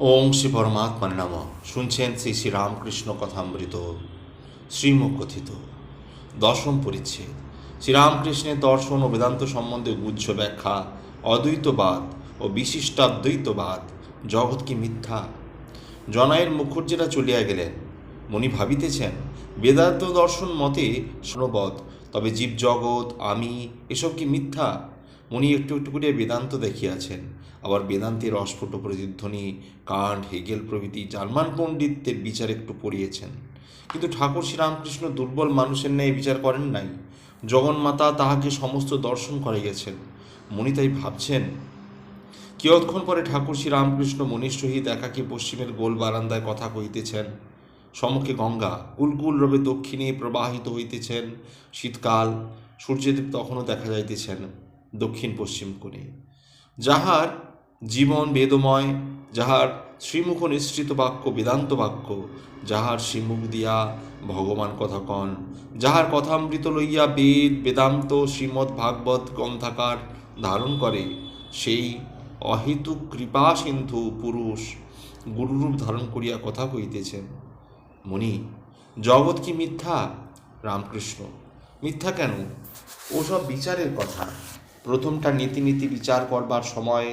ওং শ্রী পরমাত্মানে নমঃ। শুনছেন শ্রী শ্রী রামকৃষ্ণ কথামৃত শ্রীমুখ কথিত দশম পরিচ্ছেদ। শ্রীরামকৃষ্ণের দর্শন ও বেদান্ত সম্বন্ধে গুহ্য ব্যাখ্যা, অদ্বৈতবাদ ও বিশিষ্টাদ্বৈতবাদ। জগৎ কি মিথ্যা? জনায়ের মুখুজ্জেরা চলিয়া গেলেন। মনি ভাবিতেছেন, বেদান্ত দর্শন মতে শূন্যবৎ, তবে জীবজগৎ, আমি, এসব কি মিথ্যা? মনি একটু একটু করিয়া বেদান্ত দেখিয়াছেন। আবার বেদান্তের অস্ফুট প্রতিধ্বনি কান্ট, হেগেল প্রভৃতি জার্মান পণ্ডিতদের বিচার একটু পড়িয়েছেন। কিন্তু ঠাকুর শ্রীরামকৃষ্ণ দুর্বল মানুষের ন্যায় বিচার করেন নাই। জগন্মাতা তাহাকে সমস্ত দর্শন করাইয়াছেন। মনি তাই ভাবছেন। কিয়ৎক্ষণ পরে ঠাকুর শ্রীরামকৃষ্ণ মনির সহিত একাকী পশ্চিমের গোল বারান্দায় কথা কহিতেছেন। সম্মুখে গঙ্গা কুলকুল রবে দক্ষিণে প্রবাহিত হইতেছেন। শীতকাল, সূর্যদেব তখনও দেখা যাইতেছেন দক্ষিণ পশ্চিম কোণে। যাহার জীবন বেদময়, যাহার শ্রীমুখ নিঃসৃত বাক্য বেদান্ত বাক্য, যাহার শ্রীমুখ দিয়া ভগবান কথা কন, যাহার কথামৃত লইয়া বেদ বেদান্ত শ্রীমদ্ ভাগবত গ্রন্থাকার ধারণ করে, সেই অহেতুক কৃপা সিন্ধু পুরুষ গুরুরূপ ধারণ করিয়া কথা কহিতেছেন। মনি, জগৎ কি মিথ্যা? রামকৃষ্ণ, মিথ্যা কেন? ওসব বিচারের কথা। প্রথমটা নীতি নীতি বিচার করবার সময়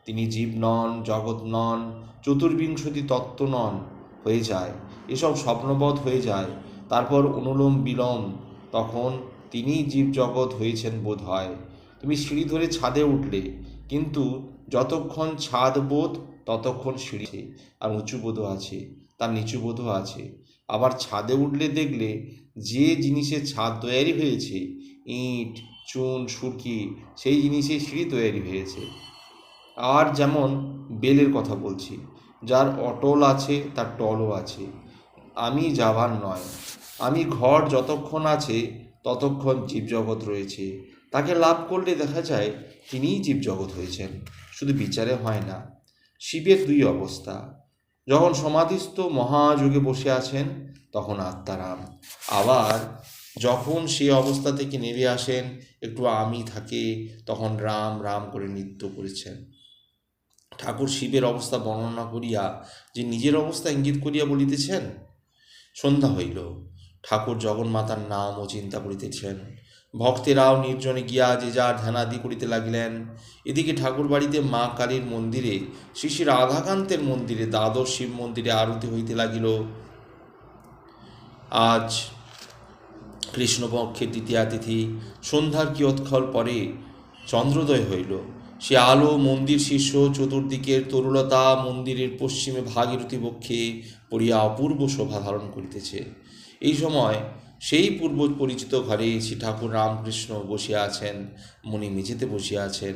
তিনি জীব নন, জগৎ নন, চতুর্বিংশতি তত্ত্ব নন হয়ে যায়, এসব স্বপ্নবৎ হয়ে যায়। তারপর অনুলোম বিলোম, তখন তিনি জীব জগৎ হয়েছেন বোধ হয়। তুমি সিঁড়ি ধরে ছাদে উঠলে, কিন্তু যতক্ষণ ছাদ বোধ ততক্ষণ সিঁড়ি, আর উঁচু বোধও আছে, তার নিচু বোধও আছে। আবার ছাদে উঠলে দেখলে যে জিনিসের ছাদ তৈরি হয়েছে, ইট, চুন, সুরকি, সেই জিনিসের সিঁড়ি তৈরি হয়েছে। আর যেমন বেলের কথা বলছি, যার অটল আছে তার টলও আছে। আমি যাবার নয়, আমি ঘর যতক্ষণ আছে ততক্ষণ জীবজগৎ রয়েছে। তাকে লাভ করলে দেখা যায় তিনিই জীবজগৎ হয়েছেন। শুধু বিচারে হয় না। শিবের দুই অবস্থা, যখন সমাধিস্থ মহাযোগে বসে আছেন তখন আত্মারাম, আবার যখন সে অবস্থা থেকে নেমে আসেন একটু আমি থাকে, তখন রাম রাম করে নৃত্য করেছেন। ঠাকুর শিবের অবস্থা বর্ণনা করিয়া যে নিজের অবস্থা ইঙ্গিত করিয়া বলিতেছেন। সন্ধ্যা হইল, ঠাকুর জগন্মাতার নাম ও চিন্তা করিতেছেন। ভক্তেরাও নির্জনে গিয়া যে যার ধ্যানাদি করিতে লাগিলেন। এদিকে ঠাকুর বাড়িতে মা কালীর মন্দিরে, শ্রী শ্রী রাধাকান্তের মন্দিরে, দ্বাদশ শিব মন্দিরে আরতি হইতে লাগিল। আজ কৃষ্ণপক্ষের দ্বিতীয়া তিথি। সন্ধ্যার কিয়ৎক্ষণ পরে চন্দ্রোদয় হইল। সে আলো মন্দির শীর্ষ চতুর্দিকের তরুলতা মন্দিরের পশ্চিমে ভাগীরথী বক্ষে পড়িয়া অপূর্ব শোভা ধারণ করিতেছে। এই সময় সেই পূর্ব পরিচিত ঘরে শ্রী ঠাকুর রামকৃষ্ণ বসিয়া আছেন। মণি মেঝেতে বসিয়া আছেন।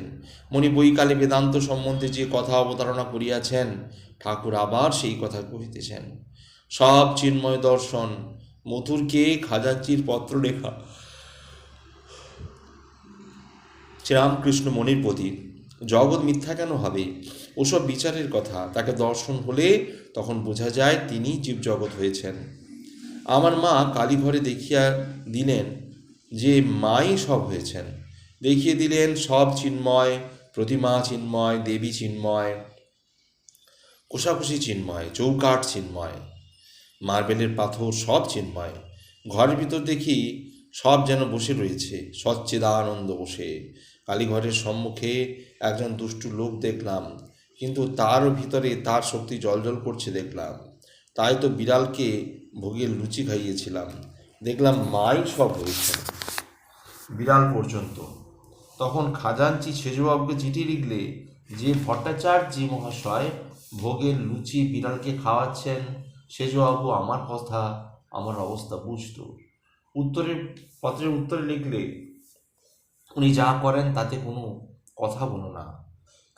মণি বৈকালে বেদান্ত সম্বন্ধে যে কথা অবতারণা করিয়াছেন, ঠাকুর আবার সেই কথা কহিতেছেন। সব চিন্ময় দর্শন, মথুরকে খাজাঞ্চির পত্র লেখা। শ্রীরামকৃষ্ণ মনির প্রতি, জগৎ মিথ্যা কেন হবে? ওসব বিচারের কথা। তাকে দর্শন হলে তখন বোঝা যায় তিনি জীবজগৎ হয়েছেন। আমার মা কালীঘরে দেখিয়া দিলেন যে মাই সব হয়েছেন। দেখিয়ে দিলেন সব চিন্ময়, প্রতিমা চিন্ময়, দেবী চিন্ময়, কোষাকুষি চিন্ময়, চৌকাঠ চিন্ময়, মার্বেলের পাথর সব চিন্ময়। ঘরের ভিতর দেখি সব যেন বসে রয়েছে সচ্চিদানন্দ বসে। কালীঘরের সম্মুখে একজন দুষ্টু লোক দেখলাম, কিন্তু তারও ভিতরে তার শক্তি জলজল করছে দেখলাম। তাই তো বিড়ালকে ভোগের লুচি খাইয়েছিলাম। দেখলাম মাই সব হয়েছে, বিড়াল পর্যন্ত। তখন খাজাঞ্চি সেজবাবুকে চিঠি লিখলে যে ভট্টাচার্য মহাশয় ভোগের লুচি বিড়ালকে খাওয়াচ্ছেন, সেজবাবু আমার কথা, আমার অবস্থা বুঝত। পত্রের উত্তরে লিখলে, উনি যা করেন তাতে কোনো কথা বলো না,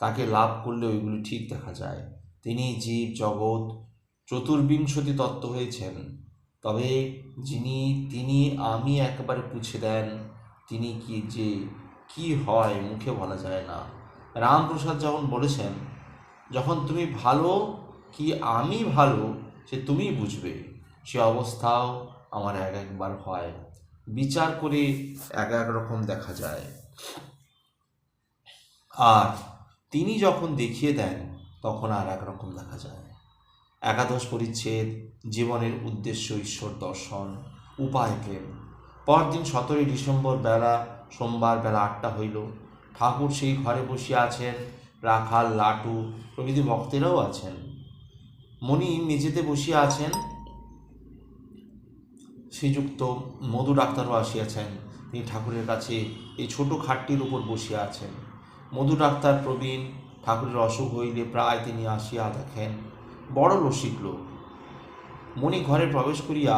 তাকে লাভ করলে ওইগুলি ঠিক দেখা যায়। তিনি জীব জগৎ চতুর্বিংশতি তত্ত্ব হয়েছেন। তবে তিনি আমি একেবারে পুছে দেন। তিনি কি হয় মুখে বলা যায় না। রামপ্রসাদ যখন বলেছেন, যখন তুমি ভালো কি আমি ভালো সে তুমিই বুঝবে, সে অবস্থাও আমার একবার হয়। বিচার করে এক এক রকম দেখা যায়। আর তিনি যখন দেখিয়ে দেন তখন আর একরকম দেখা যায়। একাদশ পরিচ্ছেদ জীবনের উদ্দেশ্য ঈশ্বর দর্শন, উপায় প্রেম। পরদিন 17ই ডিসেম্বর বেলা সোমবার বেলা 8টা হইল। ঠাকুর সেই ঘরে বসিয়া আছেন, রাখাল লাটু প্রভৃতি ভক্তেরাও আছেন। মণি মেঝেতে বসিয়া আছেন, শ্রীযুক্ত মধু ডাক্তারও আসিয়াছেন। তিনি ঠাকুরের কাছে এই ছোট খাটটির উপর বসিয়া আছেন। মধু ডাক্তার প্রবীণ, ঠাকুরের অসুখ হইলে প্রায় তিনি আসিয়া দেখেন। বড় রসিক লোক। মণি ঘরে প্রবেশ করিয়া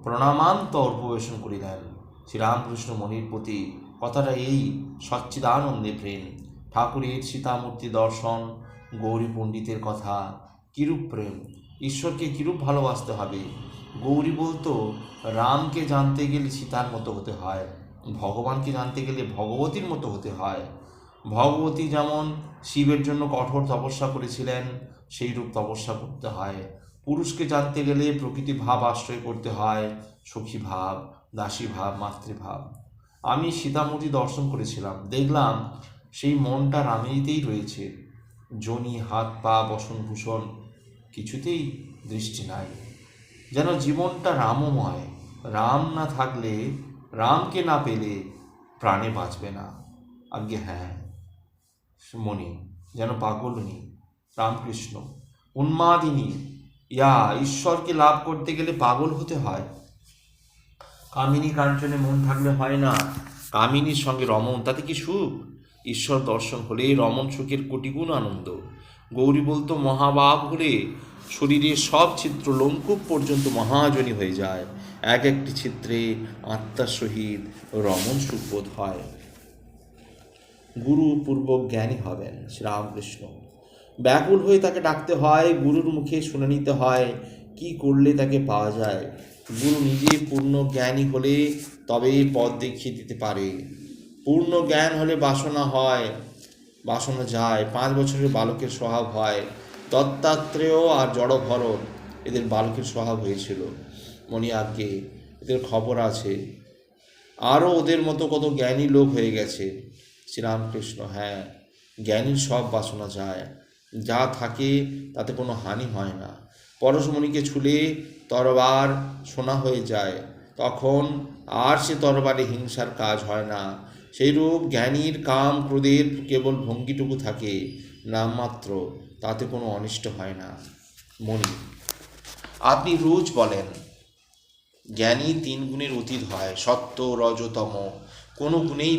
প্রণামান্তর উপবেশন করিলেন। শ্রীরামকৃষ্ণ মণির প্রতি কথাটা এই সচ্চিদানন্দে প্রেম। ঠাকুরের সীতামূর্তি দর্শন, গৌরী পণ্ডিতের কথা, কিরূপ প্রেম, ঈশ্বরকে কিরূপ ভালোবাসতে হবে। গৌরী বলতো, রামকে জানতে গেলে সীতার মতো হতে হয়, ভগবানকে জানতে গেলে ভগবতীর মতো হতে হয়। ভগবতী যেমন শিবের জন্য কঠোর তপস্যা করেছিলেন, সেই রূপ তপস্যা করতে হয়। পুরুষকে জানতে গেলে প্রকৃতি ভাব আশ্রয় করতে হয়, সখী ভাব, দাসী ভাব, মাতৃভাব। আমি সীতামূর্তি দর্শন করেছিলাম, দেখলাম সেই মনটা রামেরই রয়েছে। জনি, হাত পা, বসনভূষণ কিছুতেই দৃষ্টি নাই। যেন জীবনটা রামময়। রাম না থাকলে, রামকে না পেলে প্রাণে বাঁচবে না। আজ্ঞে হ্যাঁ, মণি যেন পাগলনি, রামকৃষ্ণ উন্মাদিনী। ঈশ্বরকে লাভ করতে গেলে পাগল হতে হয়। কামিনী কাঞ্চনে মন থাকলে হয় না। কামিনীর সঙ্গে রমণ, তাতে কি সুখ? ঈশ্বর দর্শন হলে রমণ সুখের কোটিগুণ আনন্দ। গৌরী বলতো, মহাবাব হলে শরীরের সব ছিদ্র লোমকূপ পর্যন্ত মহাজনী হয়ে যায়। এক একটি ছিদ্রে আত্মার সহিত রমণ সুখবোধ হয়। গুরু পূর্বক জ্ঞানী হবেন শ্রীরামকৃষ্ণ। ব্যাকুল হয়ে তাকে ডাকতে হয়, গুরুর মুখে শুনে নিতে হয় কি করলে তাকে পাওয়া যায়। গুরু নিজে পূর্ণ জ্ঞানী হলে তবে পথ দেখিয়ে দিতে পারে। পূর্ণ জ্ঞান হলে বাসনা হয়, বাসনা যায়। 5 বছরের বালকের স্বভাব হয়। দত্তাত্রেয় আর জড়ভরত এদের বালকের স্বভাব হয়েছিল। মণি আজ্ঞে, এদের খবর আছে। আরও ওদের মতো কত জ্ঞানী লোক হয়ে গেছে। শ্রীরামকৃষ্ণ হ্যাঁ, জ্ঞানীর সব বাসনা যায়, যা থাকে তাতে কোনো হানি হয় না। পরশমণিকে ছুলে তরবার সোনা হয়ে যায়, তখন আর সে তরবারে হিংসার কাজ হয় না। সেইরূপ জ্ঞানীর কাম ক্রোধের কেবল ভঙ্গিটুকু থাকে নামমাত্র, তাতে কোনো অনিষ্ট হয় না। মণি, আপনি রোজ বলেন জ্ঞানী 3 গুণের অতীত হয়, সত্য রজ তম, কোনো গুণেই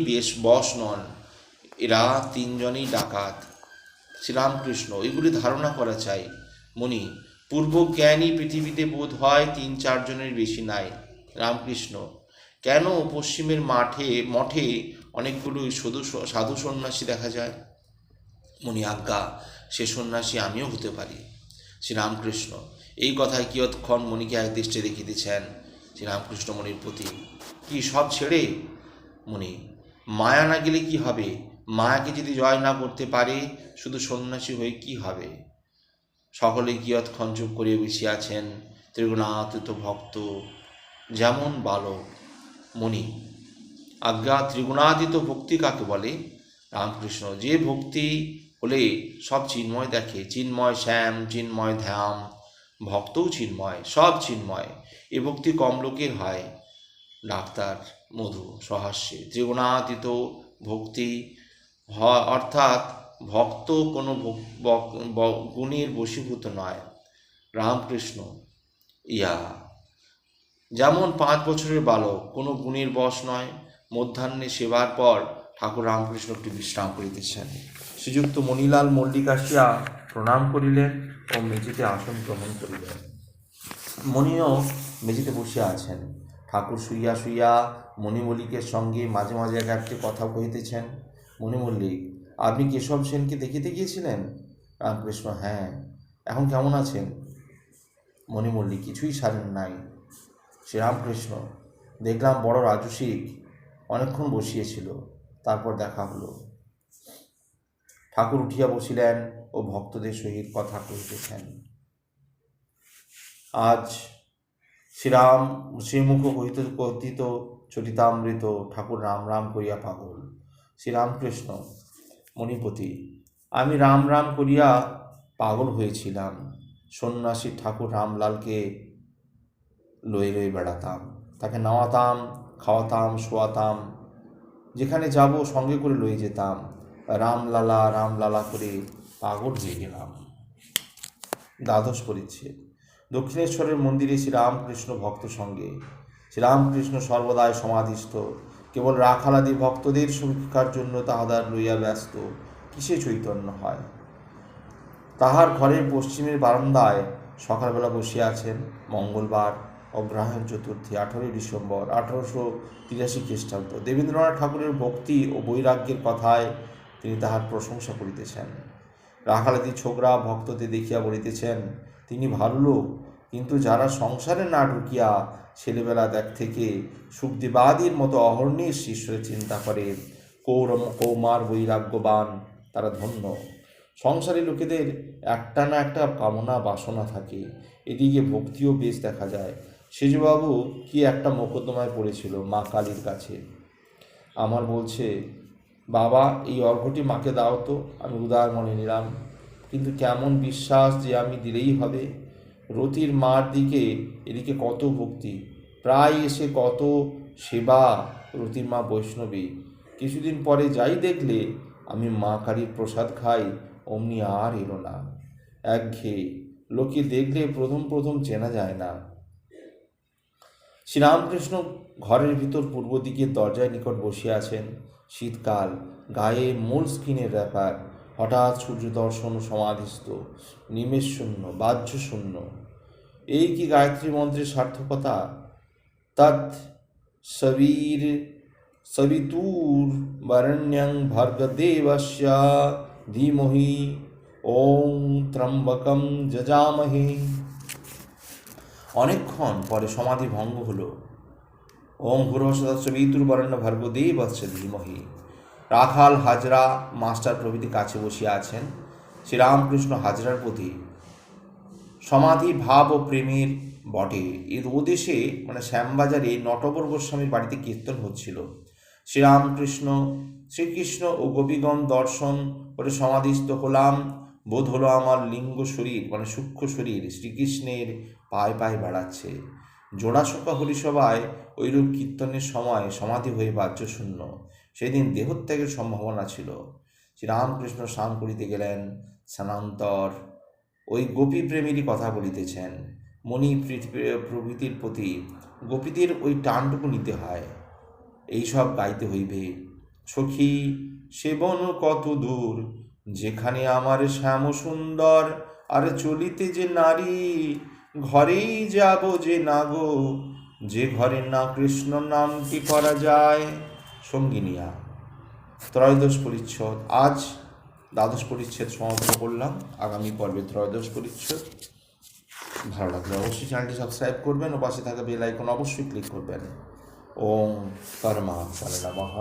বশ নন। এরা 3 জনেই ডাকাত। শ্রীরামকৃষ্ণ এগুলি ধারণা করা চাই। মণি, পূর্বজ্ঞানী পৃথিবীতে বোধ হয় 3-4 জনের বেশি নাই। রামকৃষ্ণ, কেন পশ্চিমের মঠে অনেকগুলো সাধু সন্ন্যাসী দেখা যায়। মণি আজ্ঞা, সে সন্ন্যাসী আমিও হতে পারি। শ্রীরামকৃষ্ণ এই কথায় কিয়ৎক্ষণ মণিকে এক দৃষ্টে দেখিতেছেন। শ্রীরামকৃষ্ণ মণির প্রতি, কি সব ছেড়ে? মণি, মায়া না গেলে কি হবে? মায়াকে যদি জয় না করতে পারে, শুধু সন্ন্যাসী হয়ে কি হবে? সকলে কিয়ৎক্ষণ চুপ করিয়া বসিয়া আছেন। ত্রিগুণাতীত ভক্ত যেমন বালক। মণি আজ্ঞা, ত্রিগুণাতীত ভক্তি কাকে বলে? রামকৃষ্ণ, যে ভক্তি হলে সব চিন্ময় দেখে, চিন্ময় শ্যাম, চিন্ময় ধ্যাম, ভক্তও চিন্ময়, সব চিন্ময়। এ ভক্তি কম লোকের হয়। ডাক্তার মধু সহাস্যে, ত্রিগুণাতীত ভক্তি অর্থাৎ ভক্ত কোনো গুণের বশীভূত নয়। রামকৃষ্ণ যেমন 5 বছরের বালক কোনো গুণের বশ নয়। মধ্যাহ্নে সেবার পর ঠাকুর রামকৃষ্ণ একটু বিশ্রাম করিতেছেন। শ্রীযুক্ত মণিলাল মল্লিক আসিয়া প্রণাম করিলেন ও মেঝেতে আসন গ্রহণ করিলেন। মণিও মেঝেতে বসিয়া আছেন। ঠাকুর শুইয়া শুইয়া মণি মল্লিকের সঙ্গে মাঝে মাঝে এক একটি কথা কহিতেছেন। মণি মল্লিক, আপনি কেশব সেনকে দেখিতে গিয়েছিলেন? রামকৃষ্ণ হ্যাঁ। এখন কেমন আছেন? মণি মল্লিক, কিছুই সারেন নাই। শ্রীরামকৃষ্ণ, দেখলাম বড় রাজসিক, অনেকক্ষণ বসিয়েছিল, তারপর দেখা হলো। ঠাকুর উঠিয়া বসিলেন ও ভক্তদের সহিত কথা কহিতেছেন। আজ শ্রীমুখ কথিত চরিতামৃত ঠাকুর রাম রাম করিয়া পাগল। শ্রীরামকৃষ্ণ মণিপতি, আমি রাম রাম করিয়া পাগল হয়েছিলাম। সন্ন্যাসী ঠাকুর রামলালকে লয়ে লয়ে বেড়াতাম, তাকে নাওয়াতাম, খাওয়াতাম, শোয়াতাম, যেখানে যাব সঙ্গে করে লয়ে যেতাম। রামলালা রামলালা করে পাগল হয়ে গেলাম। দ্বাদশ পরিচ্ছেদ। দক্ষিণেশ্বরের মন্দিরে শ্রীরামকৃষ্ণ ভক্ত সঙ্গে। শ্রীরামকৃষ্ণ সর্বদাই সমাধিস্থ, কেবল রাখালাদি ভক্তদের সুরক্ষার জন্য তাহাদের লইয়া ব্যস্ত। কিসে চৈতন্য হয়? তাহার ঘরের পশ্চিমের বারান্দায় সকালবেলা বসিয়া আছেন। মঙ্গলবার, অগ্রহায়ণ চতুর্থী, 18 ডিসেম্বর 1883 খ্রিস্টাব্দ। দেবেন্দ্রনাথ ঠাকুরের ভক্তি ও বৈরাগ্যের কথায় তিনি তাহার প্রশংসা করিতেছেন। রাখালাদি ছোকরা ভক্তদের দেখিয়া বলিতেছেন, তিনি ভালো লোক, কিন্তু যারা সংসারে না ঢুকিয়া ছেলেবেলা থেকে সুখদেবাদির মতো অহর্নিশ ঈশ্বরের চিন্তা করে কৌমার বৈরাগ্যবান, তারা ধন্য। সংসারী লোকেদের একটা না একটা কামনা বাসনা থাকে, এদিকে ভক্তিও বেশ দেখা যায়। সেজবাবু কি একটা মোকদ্দমায় পড়েছিল মা কালীর কাছে। আমার বলছে, বাবা এই অর্ঘ্যটি মাকে দাও তো। আমি উদার মনে নিলাম, কিন্তু কেমন বিশ্বাস যে আমি দিলেই হবে। রতির মার দিকে এদিকে কত ভক্তি, প্রায় এসে কত সেবা। রতির মা বৈষ্ণবী। কিছুদিন পরে যাই দেখলে আমি মা কালীর প্রসাদ খাই, অমনি আর এলো না। একঘেয়ে, লোকে দেখলে প্রথম প্রথম চেনা যায় না। শ্রীরামকৃষ্ণ ঘরের ভিতর পূর্ব দিকের দরজায় নিকট বসিয়া আছেন। শীতকাল, গায়ে মূল স্কিনের ব্যাপার। হঠাৎ সূর্য দর্শন, সমাধিস্থ, নিমেষ শূন্য, বাহ্য শূন্য। এই কি গায়ত্রী মন্ত্রের সার্থকতা? তৎ সবীর সবিতুর বরণ্যং ভর্গদেবস্য ধীমহি ওং ত্রম্বকম যজামহে। অনেকক্ষণ পরে সমাধি ভঙ্গ হল। ওং ভূর্ভুবস্সবিতুর বরেণ্য ভর্গদেবস্য ধীমহি। রাখাল, হাজরা, মাস্টার প্রভৃতি কাছে বসিয়া আছেন। শ্রীরামকৃষ্ণ হাজরার প্রতি সমাধি ভাব ও প্রেমের বটে। এর ওদেশে মানে শ্যামবাজারে নটবর গোস্বামীর বাড়িতে কীর্তন হচ্ছিল। শ্রীকৃষ্ণ ও গোপীগণ দর্শন করে সমাধিস্থ হলাম। বোধ হলো আমার লিঙ্গ শরীর মানে সূক্ষ্ম শরীর শ্রীকৃষ্ণের পায়ে পায়ে বেড়াচ্ছে। জোড়াশোকা হরিসভায় ওইরূপ কীর্তনের সময় সমাধি হয়ে বাহ্যশূন্য। সেদিন দেহত্যাগের সম্ভাবনা ছিল। শ্রীরামকৃষ্ণ স্নান করিতে গেলেন। স্নানান্তর ওই গোপী প্রেমেরই কথা বলিতেছেন। মণি প্রভৃতির প্রতি গোপীদের ওই টানটুকু নিতে হয়। এইসব গাইতে হইবে। সখী সেবন কত দূর, যেখানে আমার শ্যাম সুন্দর, আর চলিতে যে নারী, ঘরেই যাব যে না গো, যে ঘরে না কৃষ্ণ নামটি করা যায়। সঙ্গিনিয়া। ত্রয়োদশ পরিচ্ছদ। আজ দ্বাদশ পরিচ্ছেদ সমাপ্ত করলাম। আগামী পর্বে ত্রয়োদশ পরিচ্ছদ। ভালো লাগলে অবশ্যই চ্যানেলটি সাবস্ক্রাইব করবেন ও পাশে থাকা বেল আইকন অবশ্যই ক্লিক করবেন। ওম পরমাত্মনে নমঃ।